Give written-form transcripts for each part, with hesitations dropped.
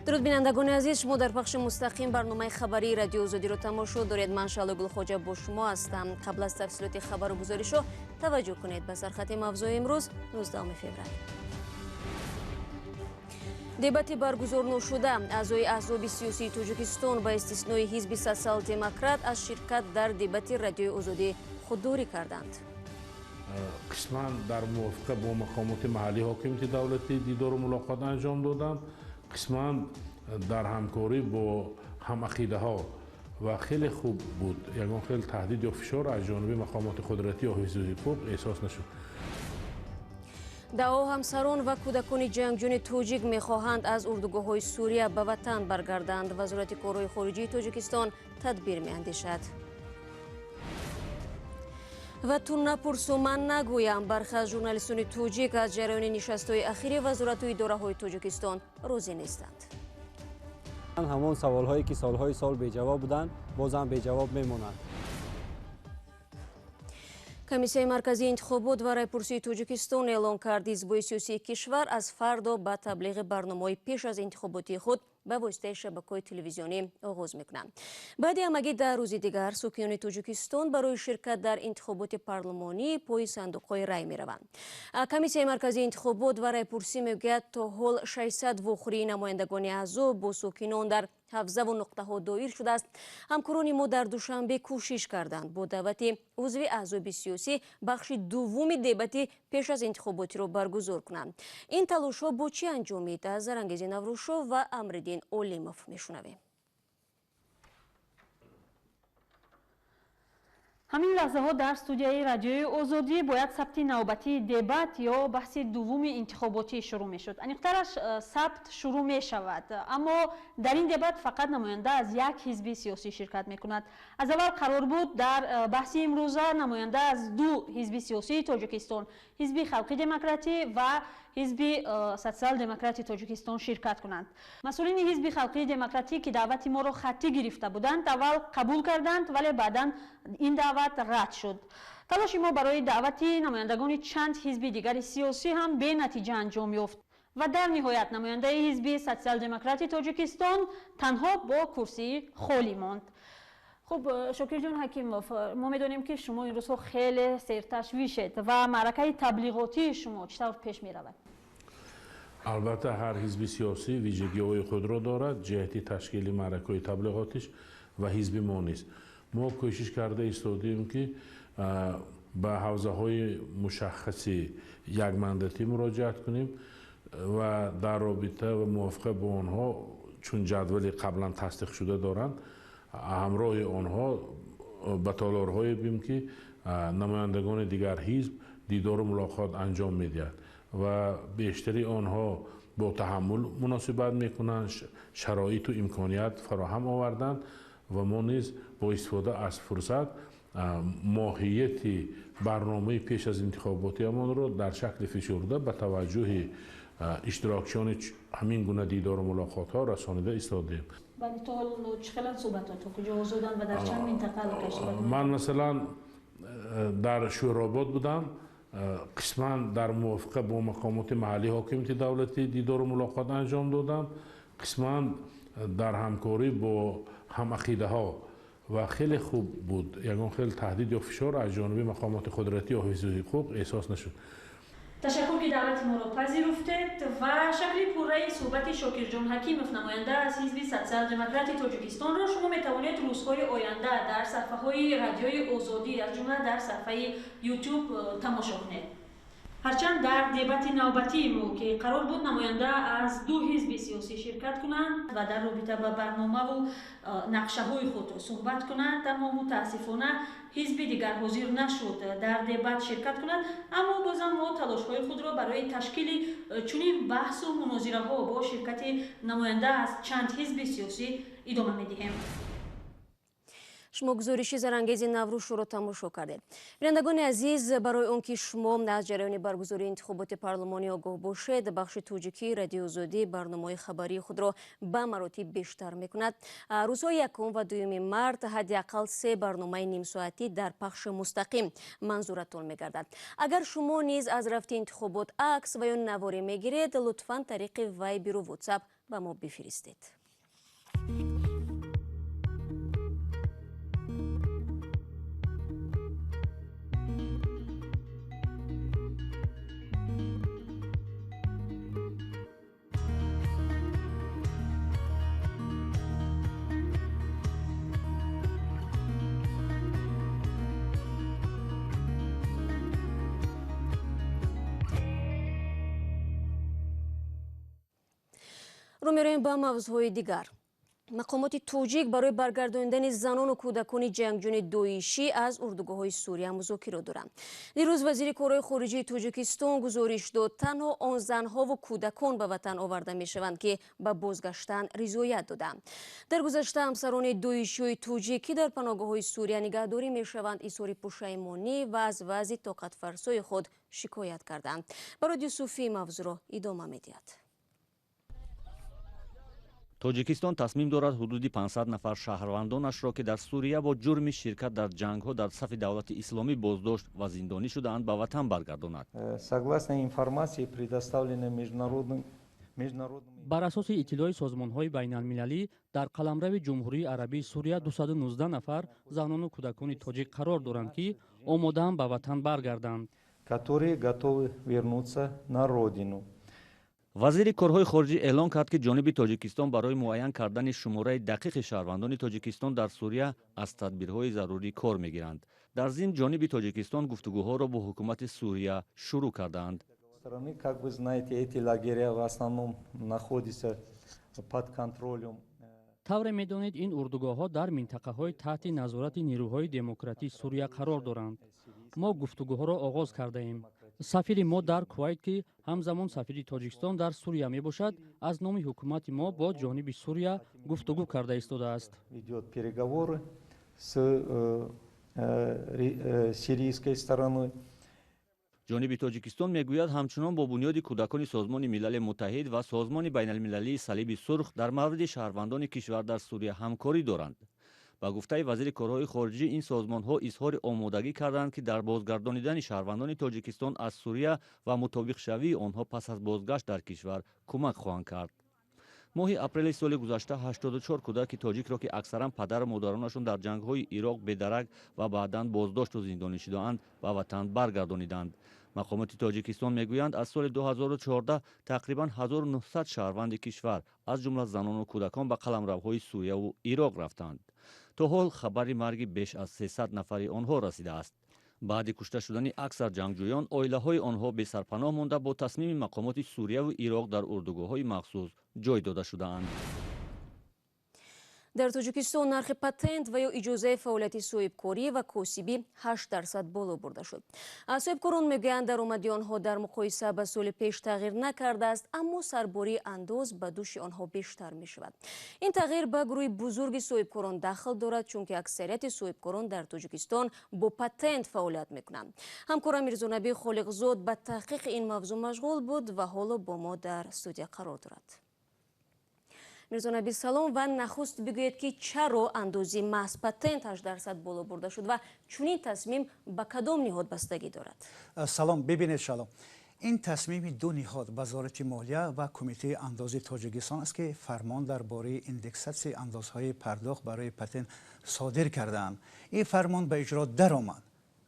дуруд бинандагони азиз, шумо дар пахши мустақим барномаи хабари радиои Озодиро тамошо доред. Ман Шаъло Гулхоҷа бо шумо ҳастам. Қабл аз тафсилоти хабару гузоришо таваҷҷӯҳ кунед ба сархати мавзӯи имрӯз 19 феврали. дебати баргузор ношуда аъзои аҳзоби сиёсии Тоҷикистон ба истиснои ҳизби социал-демократ аз ширкат дар дебати радиои Озодӣ худдорӣ карданд. қисман дар мувофиқа бо мақомоти маҳаллии ҳокимияти давлатӣ дидору мулоқот анҷом додам, қисман дар ҳамкорӣ бо ҳамақидаҳо ва хеле хуб буд. Ягон хел таҳдид ё фишор аз ҷониби мақомоти қудратӣ ё ҳифзи ҳуқуқ эҳсос нашуд. даҳо ҳамсарон ва кӯдакони ҷангҷӯни тоҷик мехоҳанд аз урдугоҳҳои Сурия ба ватан баргарданд. Вазорати корҳои хориҷии Тоҷикистон тадбир меандешад. ва ту напурсу ман нагӯям, бархи аз журналистони тоҷик аз ҷараёни нишастҳои ахири вазорату идораҳои Тоҷикистон розӣ нестанд. ҳамон саволҳое ки солҳои сол беҷавоб буданд бозам беҷавоб мемонанд. комиссияи марказии интихобот ва райпурсии Тоҷикистон эълон кард ҳизбҳои сиёсии кишвар аз фардо ба таблиғи барномаҳои пеш аз интихоботии худ ба воситаи шабакаҳои телевизионӣ оғоз мекунанд. баъди ҳамагӣ дар рӯзи дигар сокинони Тоҷикистон барои ширкат дар интихоботи парлумонӣ пои сандуқҳои рай мераванд. комиссияи марказии интихобот ва райпурсӣ мегӯяд то ҳол 600 вохӯрии намояндагони аъзо бо сокинон дар 17 нуқтаҳо доир шудааст. ҳамкорони мо дар душанбе кӯшиш карданд бо даъвати узви аҳзоби сиёсӣ бахши дуввуми дебати пеш аз интихоботиро баргузор кунанд. ин талошҳо бо чӣ анҷомид? аз Зарангези Наврӯшов ва Амриддин Олимов мешунавем. ҳамин лаҳзаҳо дар студияи радиои Озодӣ бояд сабти навбатии дебат ё баҳси дуввуми интихоботӣ шурӯъ мешуд. Аниқтараш сабт шурӯъ мешавад, аммо дар ин дебат фақат намоянда аз як ҳизби сиёсӣ ширкат мекунад. аз аввал қарор буд дар баҳси имрӯза намоянда аз ду ҳизби сиёсии Тоҷикистон, ҳизби халқи демократӣ ва ҳизби социал-демократи Тоҷикистон ширкат кунанд. масъулини ҳизби халқии демократӣ ки даъвати моро хаттӣ гирифта буданд, аввал қабул карданд, вале баъдан ин даъват рад шуд. талоши мо барои даъвати намояндагони чанд ҳизби дигари сиёсӣ ҳам бенатиҷа анҷом ёфт ва дар ниҳоят намояндаи ҳизби социал-демократи Тоҷикистон танҳо бо курсии холӣ монд. خب شکر جان حکیموف، ما میدونیم که شما این روزها خیلی سرتشویشید و معرکه تبلیغاتی شما چطور پیش می رود؟ البته هر حزب سیاسی ویژگی‌های خود را دارد. جهت تشکیل معرکه تبلیغاتیش و حزب ما نیست. ما کوشش کرده ایستادیم که به حوزه‌های مشخصی یک مندتی مراجعت کنیم و در رابطه و موافقه با آنها چون جدول قبلا تصدیق شده دارند همراه آنها به تالارهای بیم که نمایندگان دیگر حزب دیدار و ملاقات انجام میدهند و بیشتری آنها با تحمل مناسبت میکنند، شرایط و امکانیت فراهم آوردند و ما نیز با استفاده از فرصت ماهیت برنامه پیش از انتخاباتی امان را در شکل فشرده به توجه اشتراکچیان همین گونه دیدار و ملاقات ها رسانیده ایستادیم. ولی تا حال چقدر صحبت‌ها تا کجا آزادن و در چند منطقه گشته؟ من مثلا در شوراباد بودم، قسما در موافقه با مقامات محلی حاکمیت دولتی دیدار و ملاقات انجام دادم، قسما در همکاری با همعقیده‌ها و خیلی خوب بود. یگان خیلی تهدید یا فشار از جانب مقامات قدرتی یا حفظ حقوق احساس نشد. تشکر که دعوت ما را پذیرفتید و شکل پررأی صحبت شاکرجان حکیموف نماینده از حزب سوسیال دموکراتی تاجیکستان را شما میتوانید روزهای آینده در صفحه‌های رادیوی آزادی از جمله در صفحه یوتیوب تماشا کنید. هرچند در دبات نوبتی ما که قرار بود نماینده از دو حزب سیاسی شرکت کنند و در رابطه با برنامه و نقشه‌های خود صحبت کنند، اما متاسفانه حزب دیگر حاضر نشد در دبات شرکت کنند، اما بازم ما تلاش‌های خود را برای تشکیل چنین بحث و مناظره‌ها با شرکت نماینده از چند حزب سیاسی ادامه می‌دهیم. شما گزارشی زرانگیز نوروز رو تماشا کردید. بینندگان عزیز، برای اون که شما از جریان برگزاری انتخابات پارلمانی آگاه باشید، بخش توجیکی رادیو آزادی برنامه خبری خود را به مراتب بیشتر میکند. روزهای یکم و دوم مارس حداقل 3 برنامه نیم ساعتی در پخش مستقیم منظورتون میگردد. اگر شما نیز از رفت انتخابات عکس و یا نواری میگیرید، لطفاً طریق وایبر و واتساپ به ما بفرستید. رو می‌رویم با موضوعهای دیگر. مقامات توجیک برای برگرداندن زنان و کودکان جنگجوی دویشی از اردوگاه‌های سوریه مذاکره دارند. دیروز وزیر کارهای خارجه تاجیکستان گزارش داد تنها آن زنها و کودکان به وطن آورده می‌شوند که به بازگشتن رضایت دادند. در گذشته همسران دویشی توجیکی در پناهگاه‌های سوریه نگهداری می‌شوند اظهار پشیمانی و از وضع طاقت فرسای خود شکایت کردند. برای صوفی موضوع را ادامه می‌دهد. тоҷикистон тасмим дорад ҳудуди 500 нафар шаҳрвандонашро ки дар сурия бо ҷурми ширкат дар ҷангҳо дар сафи давлати исломӣ боздошт ва зиндонӣ шудаанд ба ватан баргардонад. Согласно информации, предоставленной международным бар асоси иттилои созмонҳои байналмилалӣ дар қаламрави ҷумҳурии арабии сурия 219 нафар занону кӯдакони тоҷик қарор доранд ки омодаанд ба ватан баргарданд, которые готовы вернуться на родину. вазири корҳои хориҷӣ эълон кард ки ҷониби тоҷикистон барои муайян кардани шумораи дақиқи шаҳрвандони тоҷикистон дар сурия аз тадбирҳои зарурӣ кор мегиранд. дар зин ҷониби тоҷикистон гуфтугӯҳоро бо ҳукумати сурия шурӯъ кардаанд. Как вы знаете, эти лагеря в основном находятся под контролем. тавре медонед ин урдугоҳҳо дар минтақаҳои таҳти назорати нерӯҳои демократии сурия қарор доранд. мо гуфтугӯҳоро оғоз кардаем. сафири мо дар кувайт ки ҳамзамон сафири тоҷикистон дар сурия мебошад, аз номи ҳукумати мо бо ҷониби сурия гуфтугӯ карда истодааст. Ведет переговоры с сирийской стороной. ҷониби тоҷикистон мегӯяд ҳамчунон бо бунёди кӯдакони созмони милали муттаҳид ва созмони байналмилалии салиби сурх дар мавриди шаҳрвандони кишвар дар сурия ҳамкорӣ доранд. ба гуфтаи вазири корҳои хориҷӣ ин созмонҳо изҳори омодагӣ карданд ки дар бозгардонидани шаҳрвандони тоҷикистон аз сурия ва мутобиқшавии онҳо пас аз бозгашт дар кишвар кӯмак хоҳанд кард. моҳи апрели соли гузашта 84 кӯдаки тоҷикро ки аксаран падару модаронашон дар ҷангҳои ироқ бедарак ва баъдан боздошту зиндонӣ шудаанд ба ватан баргардониданд. мақомоти тоҷикистон мегӯянд аз соли 2014 тақрибан 1900 шаҳрванди кишвар аз ҷумла занону кӯдакон ба қаламравҳои сурияву ироқ рафтанд. то ҳол хабари марги беш аз 300 нафари онҳо расидааст. баъди кушта шудани аксар ҷангҷӯён оилаҳои онҳо бесарпаноҳ монда бо тасмими мақомоти сурияву ироқ дар урдугоҳҳои махсус ҷой дода шудаанд. در توجیکستان نرخ پتنت و یا اجازه فعالیت صاحبکاری و کاسبی 8% بالا برده شد. صاحبکاران میگویند درآمدی آنها در مقایسه با سال پیش تغییر نکرده است، اما سرباری انداز به دوش آنها بیشتر می شود. این تغییر به گروه بزرگ صاحبکاران دخل دارد، چون که اکثریت صاحبکاران در توجیکستان با پتنت فعالیت میکنند. همکارم میرزانبی خالقزاد به تحقیق این موضوع مشغول بود و حالا با ما در استودیو قرار دارد. میرزانبی سلام و نخست بگوید که چرا اندازه محض پتنت 8% بالا برده شد و چنین تصمیم به کدام نهاد بستگی دارد؟ سلام، ببینید سلام. این تصمیم دو نهاد، وزارت مالیه و کمیته اندازه تاجیکستان است که فرمان درباره ایندکساسیون اندازهای پرداخت برای پتنت صادر کردند. این فرمان به اجرا درآمد.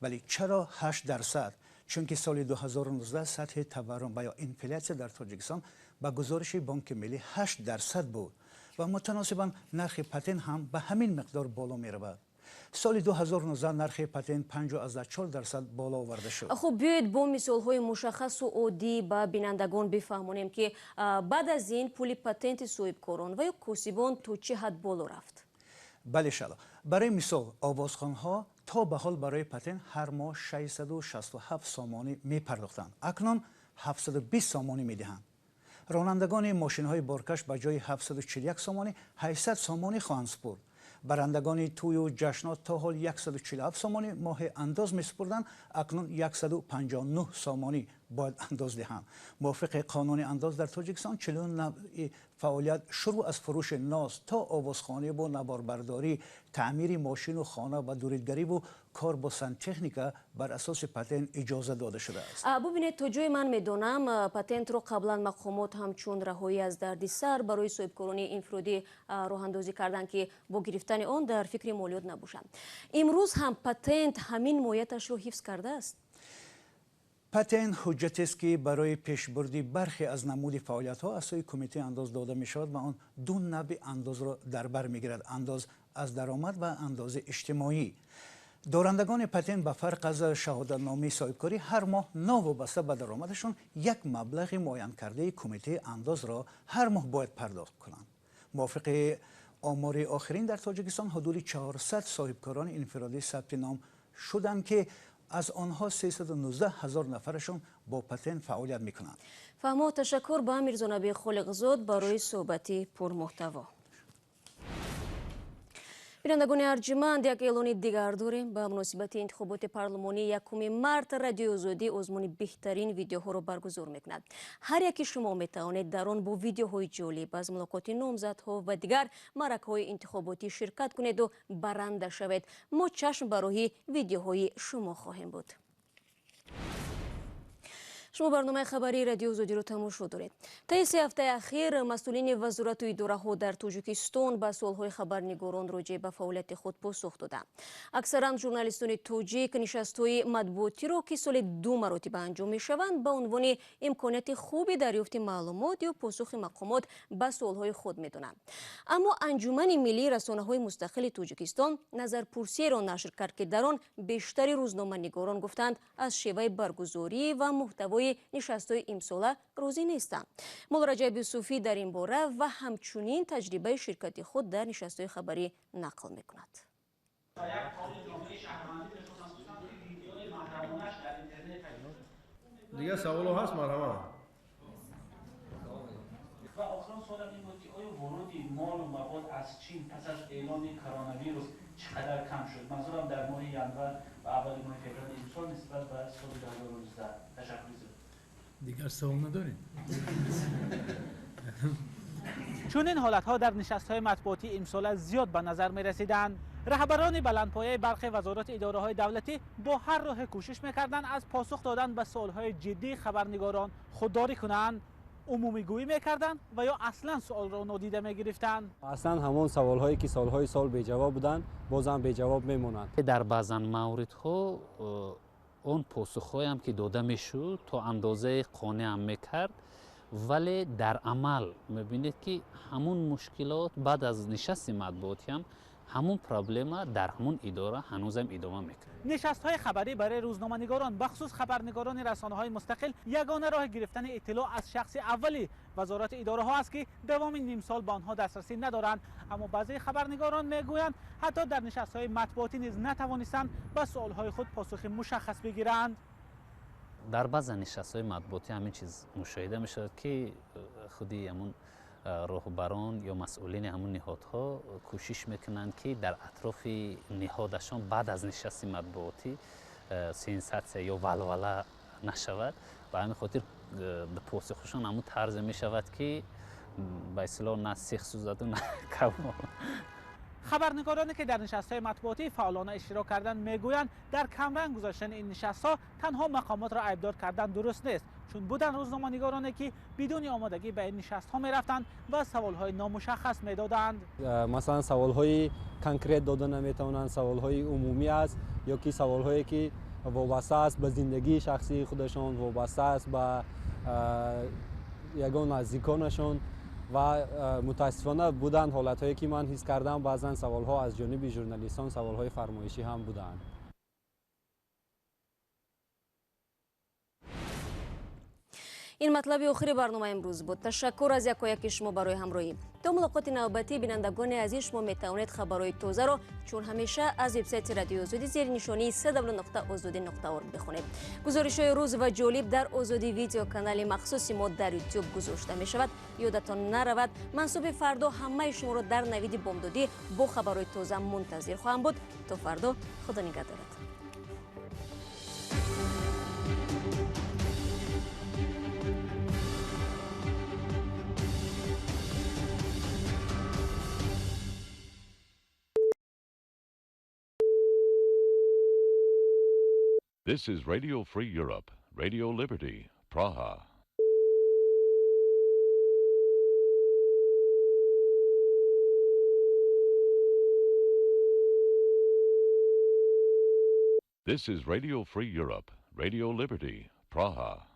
ولی چرا 8%؟ چون که سال 2019 سطح تورم و یا انفلاسی در تاجیکستان با گزارش بانک ملی 8% بود و متناسباً نرخ پتنت هم به همین مقدار بالا می رود. سال 2019 نرخ پتنت 54% بالا آورده شد. خب بیایید با مثال‌های مشخص و عادی به بینندگان بفهمونیم که بعد از این پول پتنت صاحبکاران و یا کاسبان تا چه حد بالا رفت؟ بله شلا. برای مثال آوازخوان‌ها تا به حال برای پتنت هر ماه 667 سامانی می پرداختند. اکنون 720 سامانی می دهند. رانندگان ماشین‌های بارکش به جای 741 سامانی 800 سامانی خواهند سپرد برندگان توی و جشنات تا حال 147 سامانی ماه انداز می‌سپردند، اکنون 159 سامانی باید انداز دهند. موافق قانون انداز در تاجیکستان 49 فعالیت شروع از فروش ناز تا آوازخوانی و نواربرداری، تعمیر ماشین و خانه و دوریدگری و کار با سنتکنیکا بر اساس پتنت اجازه داده شده است. ببینید تا جای من میدونم پتنت رو قبلا مقامات همچون رهایی از دردسر برای صاحبکاران انفرادی راه اندازی کردن که با گرفتن آن در فکر مالیات نباشند. امروز هم پتنت همین مایتش رو حفظ کرده است. پتنت حجتی است که برای پیشبردی برخی از نمود فعالیت‌ها از سوی کمیته انداز داده می‌شود و آن دو نوع انداز را در بر می‌گیرد: انداز از درآمد و انداز اجتماعی. دارندگان پتنت به فرق از شهادتنامه صاحبکاری هر ماه ناوابسته به درآمدشان یک مبلغ معین کرده کمیته انداز را هر ماه باید پرداخت کنند. موافق آمار آخرین در تاجیکستان حدود 400 صاحبکاران انفرادی ثبت نام شدند که از آنها 319,000 نفرشان با پتنت فعالیت میکنند. فهمو تشکر به میرزانبی خالقزاد برای صحبتی پرمحتوا. بینندگان ارجمند، یک اعلان دیگر داریم. به مناسبت انتخابات پارلمانی 1 مارس رادیوی آزادی آزمون بهترین ویدیوها را برگزار میکند. هر یکی شما میتوانید در آن با ویدیوهای جالب از ملاقات نامزدها و دیگر معرکه‌های انتخاباتی شرکت کنید و برنده شوید. ما چشم برای ویدیوهای شما خواهیم بود. شما برنامه خبری رادیو آزادی رو تماشا دارید. طی 3 هفته اخیر مسئولین وزارت و اداره‌ها در تاجیکستان به سوال‌های خبرنگاران راجع به فعالیت خود پاسخ دادند. اکثرا ژورنالیستان تاجیک نشست‌های مطبوعاتی را که سال 2 مراتب انجام می‌شوند به عنوان امکانات خوبی دریافت معلومات یا پاسخ مقامات به سوال‌های خود می‌دانند. اما انجمن ملی رسانه‌های مستقل تاجیکستان نظرپرسی را نشر کرد که در آن بیشتر روزنامه‌نگاران گفتند از شیوه برگزاری و محتوای نشست‌های امساله راضی نیستند. مولا رجب یوسفی در این باره و همچنین تجربه شرکت خود در نشست‌های خبری نقل می‌کند. دیگه سوال هست مرحبا. و آخرین سوالم این بود که آیا ورود مال و مواد از چین پس از اعلان کرونا ویروس چقدر کم شد؟ منظورم در ماه ینور و اول ماه فوریه امسال نسبت به سال 2019. تشکر. دیگر سوال نداریم. چون این حالت‌ها در نشست‌های مطبوعاتی امسال زیاد به نظر می‌رسیدند، رهبران بلندپایه برخی وزارات اداره‌های دولتی با هر راه کوشش می‌کردند از پاسخ دادن به سوال‌های جدی خبرنگاران خودداری کنند، عمومی گویی می‌کردند و یا اصلاً سوال را نادیده می‌گرفتند. اصلاً همون سوال‌هایی که سال‌های سال بی جواب بودند بازم بی جواب می‌مونند. در بعضاً موردها اون پاسخ‌هایی هم که داده میشد تا اندازه قانع هم میکرد، ولی در عمل میبینید که همون مشکلات بعد از نشست مطبوعاتی هم همون پرابلم در همون اداره هنوز هم ادامه میکنه. نشست‌های خبری برای روزنامه‌نگاران بخصوص خبرنگاران رسانه‌های مستقل یگانه راه گرفتن اطلاع از شخص اولی وزارت اداره‌ها است که دوام نیم سال به آنها دسترسی ندارند. اما بعضی خبرنگاران میگویند حتی در نشست‌های مطبوعاتی نیز نتوانستند به سوال‌های خود پاسخ مشخص بگیرند. در بعضی نشست‌های مطبوعاتی همین چیز مشاهده می‌شود که خودی همون راهبران یا مسئولین همون نهادها کوشش میکنند که در اطراف نهادشان بعد از نشست مطبوعاتی سینساتسیا یا ولوله نشود و همین خاطر به پاسخشان همون طرز میشود که به اصطلاح نه سیخ سوزد و نه کباب. خبرنگارانی که در نشست‌های مطبوعاتی فعالانه اشتراک کردند میگویند در کمرنگ گذاشتن این نشست‌ها تنها مقامات را عیبدار کردن درست نیست، چون بودن روزنامه‌نگارانی که بدون آمادگی به این نشست‌ها میرفتند و سوال‌های نامشخص میدادند. مثلا سوال‌های کانکریت داده نمیتوانند، سوال‌های عمومی است یا که سوال‌هایی که وابسته است به زندگی شخصی خودشان، وابسته است به یگان نزدیکانشان و متاسفانه بودن حالت‌هایی که من حس کردم بعضن سوال‌ها از جانب ژورنالیستان سوال‌های فرمایشی هم بودند. ин матлаби охири барнома имрӯз буд. Ташаккур аз якояки шумо барои ҳамроҳӣ. То мулоқоти навбатӣ, бинандагони азиз, шумо метавонед хабарҳои тозаро чун ҳамеша аз вебсайти радиои озодӣ зери нишонии www.ozodi.org бихонед. гузоришҳои рӯз ва ҷолиб дар озодӣ видео канали махсуси мо дар YouTube гузошта мешавад. ёдатон наравад, ман субҳи фардо ҳамаи шуморо дар навиди бомдодӣ бо хабарҳои тоза мунтазир хоҳам буд. То фардо, худо нигаҳдорад. This is Radio Free Europe, Radio Liberty, Praha. This is Radio Free Europe, Radio Liberty, Praha.